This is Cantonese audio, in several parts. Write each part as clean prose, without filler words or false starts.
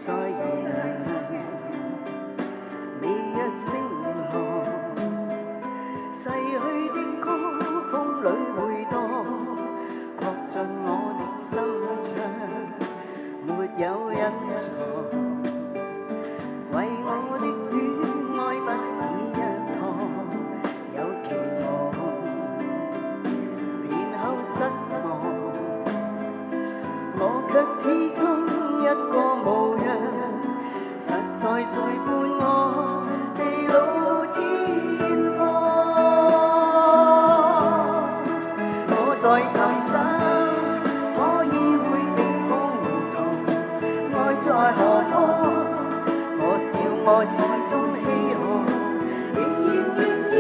再燃亮，微弱星河，逝去的歌風裏回盪，撲進我的心腸，沒有隱藏。為我的戀愛不止一趟，有期望，然後失望，我卻始終一個模樣，實在誰伴我地老天荒？我在尋找可以會的空途，愛在何方？我笑我始終稀罕，仍然願意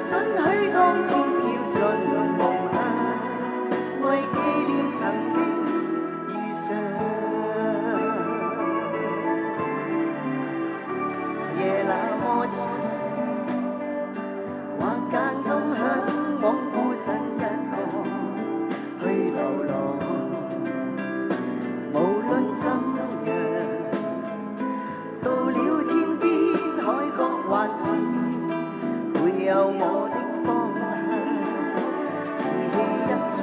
准許當天飄進無限，為紀念曾經遇上。夜那麼長，或間中向往孤身一個去流浪，無論怎樣。到了天邊海角，還是會有我的方向。瓷器一場，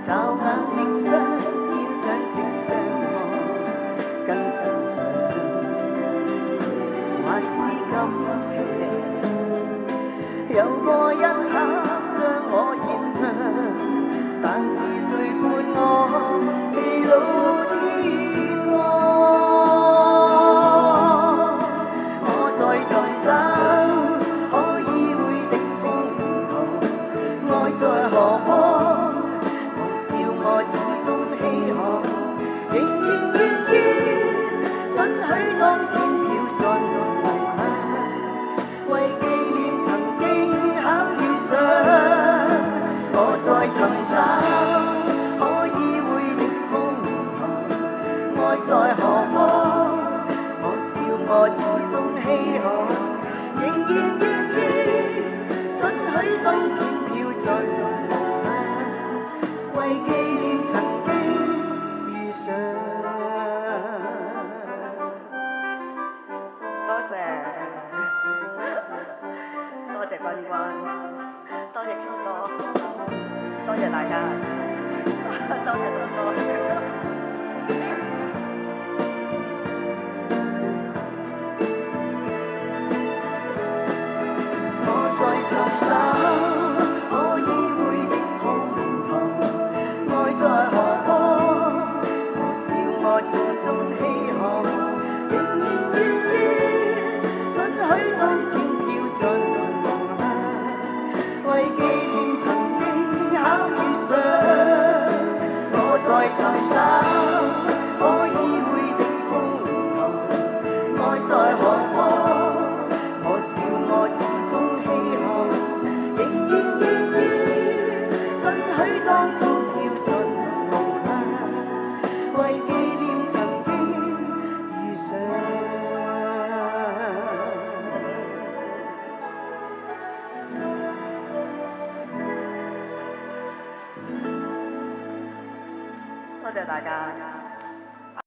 驟眼的雙肩相識相望，跟時尚還是感情。有過一刻將我燃亮，但是誰伴我地老天荒？尋找可以會的空途，愛在何方？我笑我始終稀罕，仍然願意准許當天飄進無限，為紀念曾經巧遇上。我在尋找可以會的空途，愛在何方？我笑我始終稀罕，仍然願意准許當天飄進無限，為紀念曾經遇上。多謝君君，多謝 K 哥，多謝大家，多謝多多。在尋找可以會的空途，愛在何方？我笑我始終稀罕，仍然願意准許當天飄進無限，為紀念曾經巧遇上。我在尋找可以會的空途，愛在何方？我笑我始終稀罕，仍然願意准許當天飄進無限，為紀念曾經遇上。多謝大家。